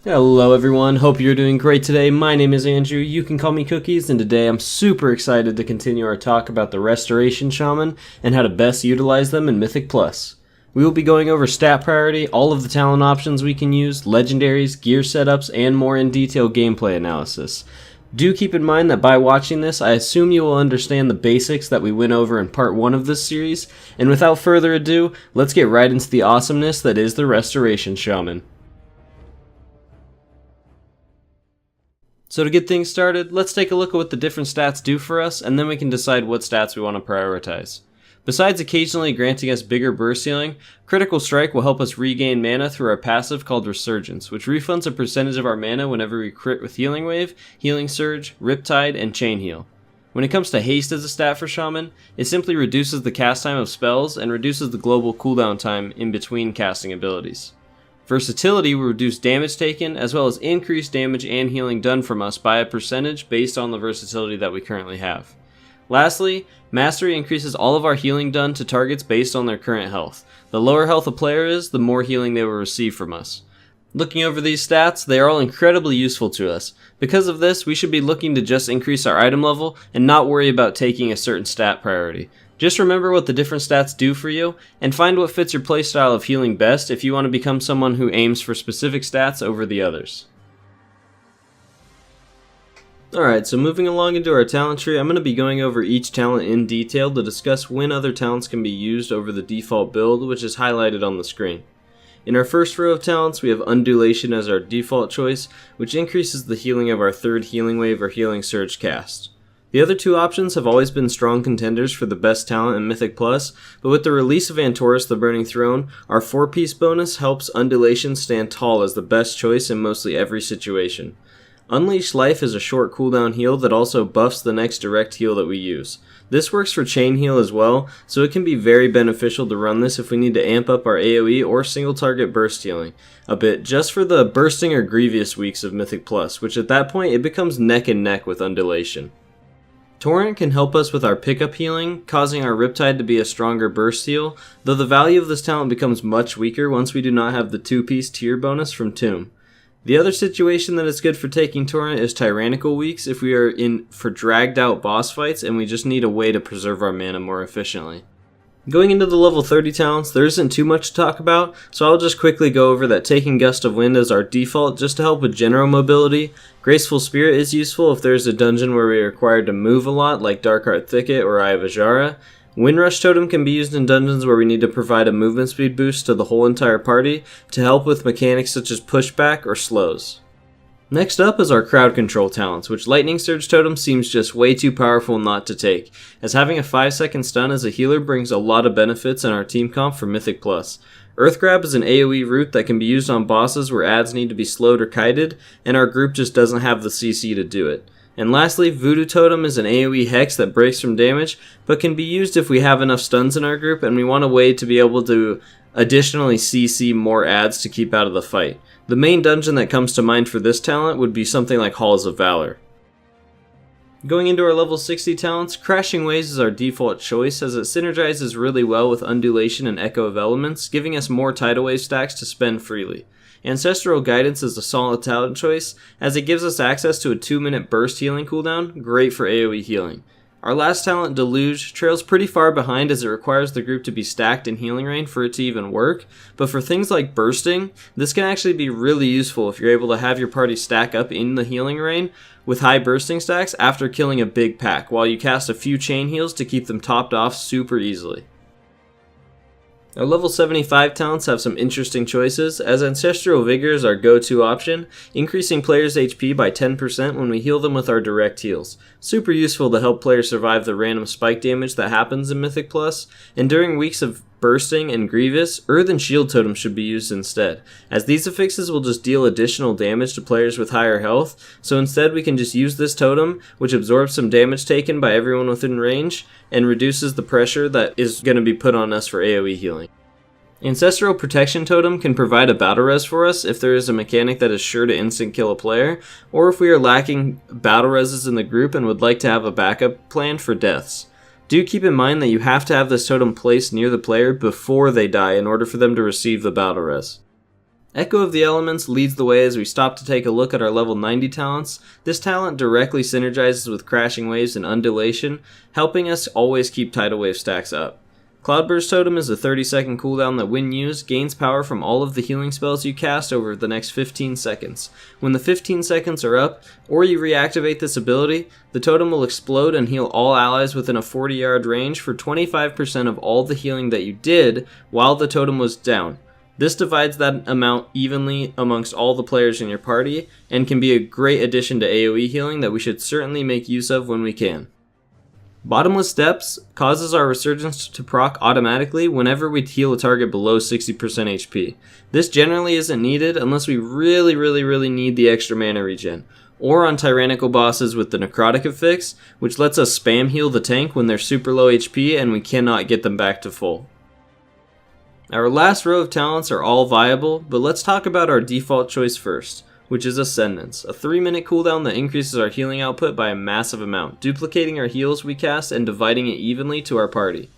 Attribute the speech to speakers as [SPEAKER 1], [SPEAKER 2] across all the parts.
[SPEAKER 1] Hello everyone, hope you're doing great today. My name is Andrew, you can call me Cookies, and today I'm super excited to continue our talk about the Restoration Shaman and how to best utilize them in Mythic Plus. We will be going over stat priority, all of the talent options we can use, legendaries, gear setups, and more in detail gameplay analysis. Do keep in mind that by watching this, I assume you will understand the basics that we went over in part 1 of this series, and without further ado, let's get right into the awesomeness that is the Restoration Shaman. So to get things started, let's take a look at what the different stats do for us, and then we can decide what stats we want to prioritize. Besides occasionally granting us bigger burst healing, Critical Strike will help us regain mana through our passive called Resurgence, which refunds a percentage of our mana whenever we crit with Healing Wave, Healing Surge, Riptide, and Chain Heal. When it comes to Haste as a stat for Shaman, it simply reduces the cast time of spells and reduces the global cooldown time in between casting abilities. Versatility will reduce damage taken, as well as increase damage and healing done from us by a percentage based on the versatility that we currently have. Lastly, Mastery increases all of our healing done to targets based on their current health. The lower health a player is, the more healing they will receive from us. Looking over these stats, they are all incredibly useful to us. Because of this, we should be looking to just increase our item level and not worry about taking a certain stat priority. Just remember what the different stats do for you, and find what fits your playstyle of healing best if you want to become someone who aims for specific stats over the others. Alright, so moving along into our talent tree, I'm going to be going over each talent in detail to discuss when other talents can be used over the default build, which is highlighted on the screen. In our first row of talents, we have Undulation as our default choice, which increases the healing of our third Healing Wave or Healing Surge cast. The other two options have always been strong contenders for the best talent in Mythic Plus, but with the release of Antorus the Burning Throne, our 4-piece bonus helps Undulation stand tall as the best choice in mostly every situation. Unleash Life is a short cooldown heal that also buffs the next direct heal that we use. This works for Chain Heal as well, so it can be very beneficial to run this if we need to amp up our AoE or single target burst healing a bit, just for the bursting or grievous weeks of Mythic Plus, which at that point it becomes neck and neck with Undulation. Torrent can help us with our pickup healing, causing our Riptide to be a stronger burst heal, though the value of this talent becomes much weaker once we do not have the 2-piece tier bonus from Tomb. The other situation that is good for taking Torrent is Tyrannical weeks if we are in for dragged out boss fights and we just need a way to preserve our mana more efficiently. Going into the level 30 talents, there isn't too much to talk about, so I'll just quickly go over that taking Gust of Wind as our default just to help with general mobility. Graceful Spirit is useful if there's a dungeon where we are required to move a lot, like Darkheart Thicket or Eye of Ajara. Windrush Totem can be used in dungeons where we need to provide a movement speed boost to the whole entire party to help with mechanics such as pushback or slows. Next up is our crowd control talents, which Lightning Surge Totem seems just way too powerful not to take, as having a 5-second stun as a healer brings a lot of benefits in our team comp for Mythic Plus. Earth Grab is an AoE route that can be used on bosses where adds need to be slowed or kited, and our group just doesn't have the CC to do it. And lastly, Voodoo Totem is an AoE hex that breaks from damage, but can be used if we have enough stuns in our group and we want a way to be able to additionally CC more adds to keep out of the fight. The main dungeon that comes to mind for this talent would be something like Halls of Valor. Going into our level 60 talents, Crashing Waves is our default choice as it synergizes really well with Undulation and Echo of Elements, giving us more Tidal Wave stacks to spend freely. Ancestral Guidance is a solid talent choice as it gives us access to a 2-minute burst healing cooldown, great for AoE healing. Our last talent, Deluge, trails pretty far behind as it requires the group to be stacked in healing rain for it to even work, but for things like bursting, this can actually be really useful if you're able to have your party stack up in the healing rain with high bursting stacks after killing a big pack, while you cast a few chain heals to keep them topped off super easily. Our level 75 talents have some interesting choices, as Ancestral Vigor is our go-to option, increasing players' HP by 10% when we heal them with our direct heals. Super useful to help players survive the random spike damage that happens in Mythic Plus, and during weeks of bursting and grievous, Earth and Shield Totem should be used instead, as these affixes will just deal additional damage to players with higher health, so instead we can just use this totem, which absorbs some damage taken by everyone within range, and reduces the pressure that is going to be put on us for AoE healing. Ancestral Protection Totem can provide a battle res for us if there is a mechanic that is sure to instant kill a player, or if we are lacking battle reses in the group and would like to have a backup plan for deaths. Do keep in mind that you have to have this totem placed near the player before they die in order for them to receive the battle res. Echo of the Elements leads the way as we stop to take a look at our level 90 talents. This talent directly synergizes with Crashing Waves and Undulation, helping us always keep Tidal Wave stacks up. Cloudburst Totem is a 30-second cooldown that, when used, gains power from all of the healing spells you cast over the next 15 seconds. When the 15 seconds are up, or you reactivate this ability, the totem will explode and heal all allies within a 40-yard range for 25% of all the healing that you did while the totem was down. This divides that amount evenly amongst all the players in your party, and can be a great addition to AoE healing that we should certainly make use of when we can. Bottomless Depths causes our Resurgence to proc automatically whenever we heal a target below 60% HP. This generally isn't needed unless we really need the extra mana regen, or on tyrannical bosses with the Necrotic affix, which lets us spam heal the tank when they're super low HP and we cannot get them back to full. Our last row of talents are all viable, but let's talk about our default choice first, which is Ascendance, a 3-minute cooldown that increases our healing output by a massive amount, duplicating our heals we cast and dividing it evenly to our party.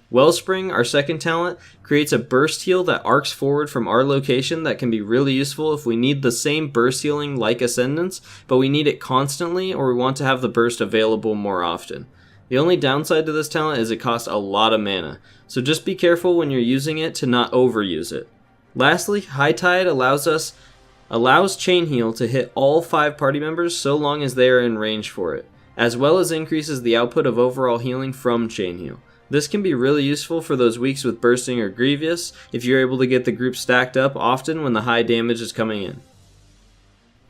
[SPEAKER 1] Wellspring, our second talent, creates a burst heal that arcs forward from our location that can be really useful if we need the same burst healing like Ascendance, but we need it constantly or we want to have the burst available more often. The only downside to this talent is it costs a lot of mana, so just be careful when you're using it to not overuse it. Lastly, High Tide allows Chain Heal to hit all 5 party members so long as they are in range for it, as well as increases the output of overall healing from Chain Heal. This can be really useful for those weeks with Bursting or Grievous if you're able to get the group stacked up often when the high damage is coming in.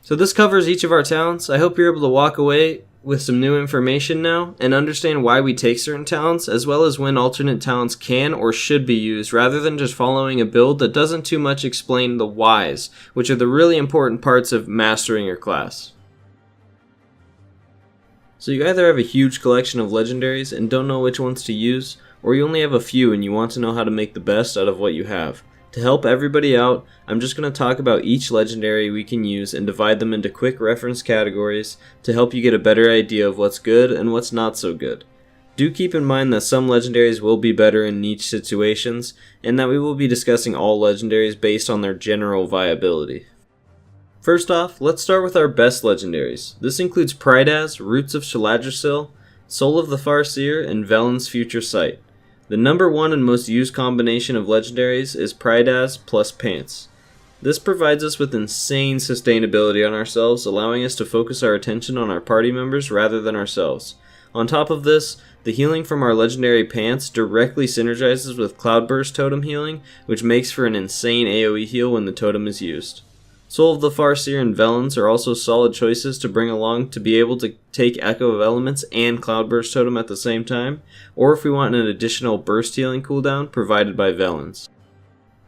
[SPEAKER 1] So this covers each of our talents. I hope you're able to walk away with some new information now and understand why we take certain talents, as well as when alternate talents can or should be used, rather than just following a build that doesn't too much explain the whys, which are the really important parts of mastering your class. So you either have a huge collection of legendaries and don't know which ones to use, or you only have a few and you want to know how to make the best out of what you have. To help everybody out, I'm just going to talk about each legendary we can use and divide them into quick reference categories to help you get a better idea of what's good and what's not so good. Do keep in mind that some legendaries will be better in niche situations, and that we will be discussing all legendaries based on their general viability. First off, let's start with our best legendaries. This includes Prydaz, Roots of Shaladrasil, Soul of the Farseer, and Velen's Future Sight. The number one and most used combination of legendaries is Prydaz plus Pants. This provides us with insane sustainability on ourselves, allowing us to focus our attention on our party members rather than ourselves. On top of this, the healing from our legendary Pants directly synergizes with Cloudburst Totem healing, which makes for an insane AoE heal when the totem is used. Soul of the Farseer and Velen's are also solid choices to bring along to be able to take Echo of Elements and Cloudburst Totem at the same time, or if we want an additional burst healing cooldown provided by Velen's.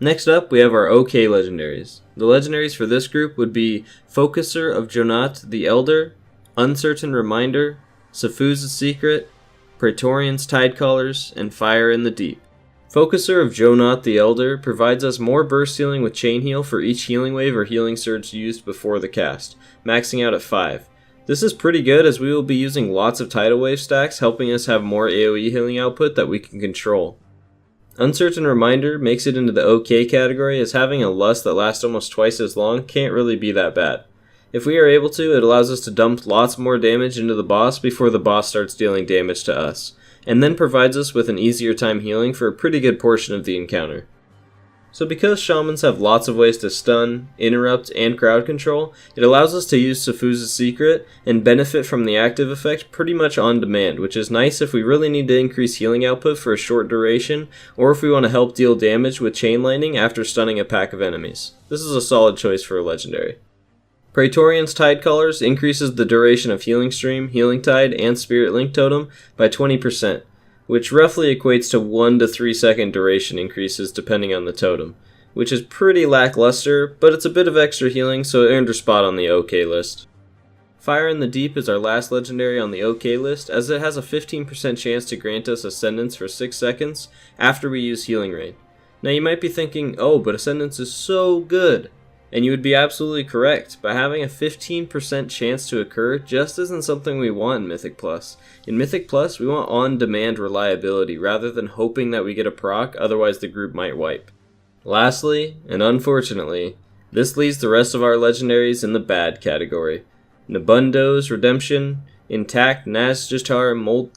[SPEAKER 1] Next up, we have our OK legendaries. The legendaries for this group would be Focuser of Jonat the Elder, Uncertain Reminder, Safuza's Secret, Praetorian's Tidecallers, and Fire in the Deep. Focuser of Jonat the Elder provides us more burst healing with Chain Heal for each healing wave or healing surge used before the cast, maxing out at 5. This is pretty good as we will be using lots of tidal wave stacks, helping us have more AoE healing output that we can control. Uncertain Reminder makes it into the OK category, as having a lust that lasts almost twice as long can't really be that bad. If we are able to, it allows us to dump lots more damage into the boss before the boss starts dealing damage to us, and then provides us with an easier time healing for a pretty good portion of the encounter. So because Shamans have lots of ways to stun, interrupt, and crowd control, it allows us to use Safuza's Secret and benefit from the active effect pretty much on demand, which is nice if we really need to increase healing output for a short duration, or if we want to help deal damage with Chain Lightning after stunning a pack of enemies. This is a solid choice for a legendary. Praetorian's Tidecallers increases the duration of Healing Stream, Healing Tide, and Spirit Link Totem by 20%, which roughly equates to 1 to 3 second duration increases depending on the totem, which is pretty lackluster, but it's a bit of extra healing, so it earned her spot on the OK list. Fire in the Deep is our last legendary on the OK list, as it has a 15% chance to grant us Ascendance for 6 seconds after we use Healing Rain. Now you might be thinking, oh, but Ascendance is so good! And you would be absolutely correct, but having a 15% chance to occur just isn't something we want in Mythic Plus. In Mythic Plus, we want on-demand reliability rather than hoping that we get a proc, otherwise the group might wipe. Lastly, and unfortunately, This leaves the rest of our legendaries in the bad category. Nabundo's Redemption, Intact Nazjatar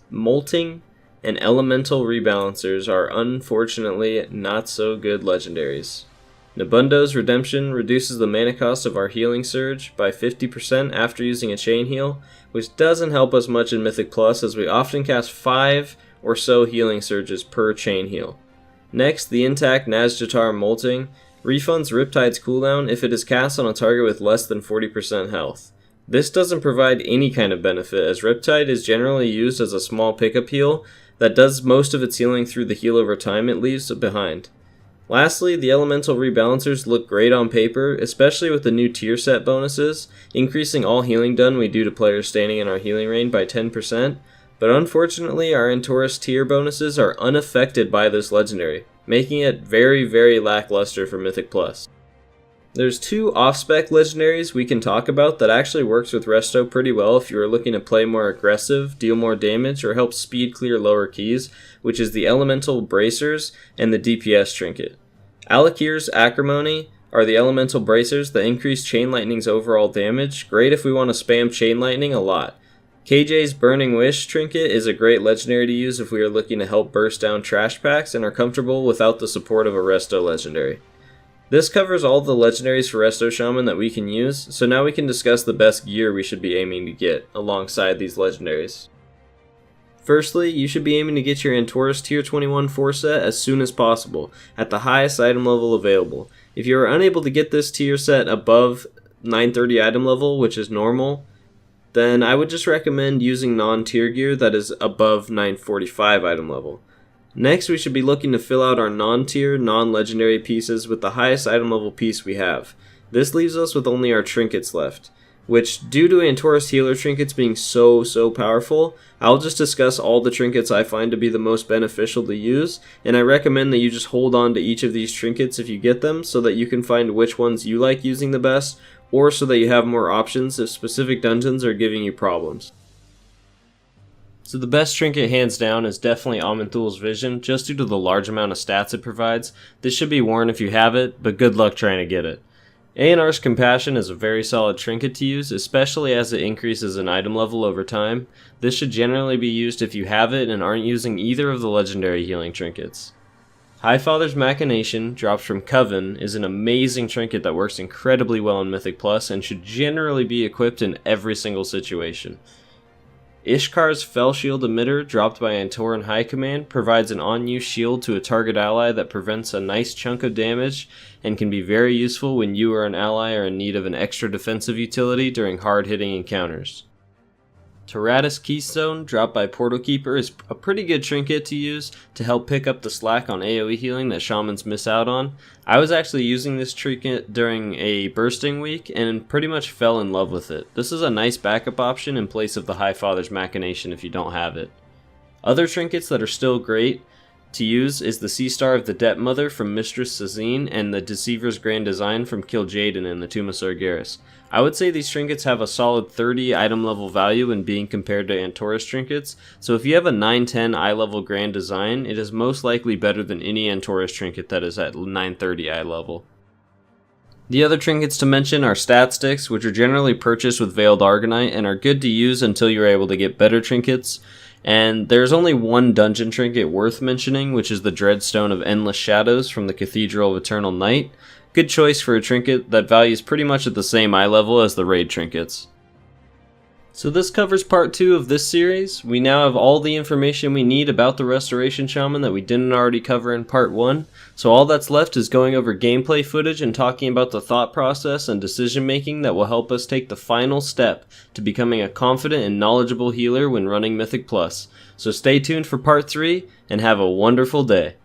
[SPEAKER 1] Molting, and Elemental Rebalancers are unfortunately not so good legendaries. Nabundo's Redemption reduces the mana cost of our healing surge by 50% after using a chain heal, which doesn't help us much in Mythic Plus as we often cast 5 or so healing surges per chain heal. Next, the Intact Nazjatar Molting refunds Riptide's cooldown if it is cast on a target with less than 40% health. This doesn't provide any kind of benefit as Riptide is generally used as a small pickup heal that does most of its healing through the heal over time it leaves behind. Lastly, the Elemental Rebalancers look great on paper, especially with the new tier set bonuses, increasing all healing done we do to players standing in our healing range by 10%, but unfortunately our Antorus tier bonuses are unaffected by this legendary, making it very, very lackluster for Mythic Plus. There's 2 off-spec legendaries we can talk about that actually works with Resto pretty well if you are looking to play more aggressive, deal more damage, or help speed clear lower keys, which is the Elemental Bracers and the DPS Trinket. Alakir's Acrimony are the Elemental Bracers that increase Chain Lightning's overall damage, great if we want to spam Chain Lightning a lot. KJ's Burning Wish Trinket is a great legendary to use if we are looking to help burst down trash packs and are comfortable without the support of a Resto legendary. This covers all the legendaries for Resto Shaman that we can use, so now we can discuss the best gear we should be aiming to get alongside these legendaries. Firstly, you should be aiming to get your Antorus Tier 21 4 set as soon as possible, at the highest item level available. If you are unable to get this tier set above 930 item level, which is normal, then I would just recommend using non-tier gear that is above 945 item level. Next, we should be looking to fill out our non-tier, non-legendary pieces with the highest item level piece we have. This leaves us with only our trinkets left, which, due to Antorus healer trinkets being so powerful, I'll just discuss all the trinkets I find to be the most beneficial to use, and I recommend that you just hold on to each of these trinkets if you get them, so that you can find which ones you like using the best, or so that you have more options if specific dungeons are giving you problems. So the best trinket hands down is definitely Aman'Thul's Vision, just due to the large amount of stats it provides. This should be worn if you have it, but good luck trying to get it. A&R's Compassion is a very solid trinket to use, especially as it increases in item level over time. This should generally be used if you have it and aren't using either of the legendary healing trinkets. Highfather's Machination, drops from Coven, is an amazing trinket that works incredibly well in Mythic Plus and should generally be equipped in every single situation. Ishkar's Fell Shield Emitter, dropped by Antoran High Command, provides an on-use shield to a target ally that prevents a nice chunk of damage and can be very useful when you or an ally are in need of an extra defensive utility during hard-hitting encounters. Taratus Keystone, dropped by Portal Keeper, is a pretty good trinket to use to help pick up the slack on AoE healing that Shamans miss out on. I was actually using this trinket during a bursting week and pretty much fell in love with it. This is a nice backup option in place of the Highfather's Machination if you don't have it. Other trinkets that are still great to use is the Sea Star of the Debt Mother from Mistress Sazine and the Deceiver's Grand Design from Kil'jaeden in the Tomb of Sargeras. I would say these trinkets have a solid 30 item level value when being compared to Antorus trinkets, so if you have a 910 eye level Grand Design, it is most likely better than any Antorus trinket that is at 930 eye level. The other trinkets to mention are Stat Sticks, which are generally purchased with Veiled Argonite and are good to use until you're able to get better trinkets. And there's only one dungeon trinket worth mentioning, which is the Dreadstone of Endless Shadows from the Cathedral of Eternal Night. Good choice for a trinket that values pretty much at the same eye level as the raid trinkets. So this covers part 2 of this series. We now have all the information we need about the Restoration Shaman that we didn't already cover in part 1. So all that's left is going over gameplay footage and talking about the thought process and decision making that will help us take the final step to becoming a confident and knowledgeable healer when running Mythic Plus. So stay tuned for part 3 and have a wonderful day.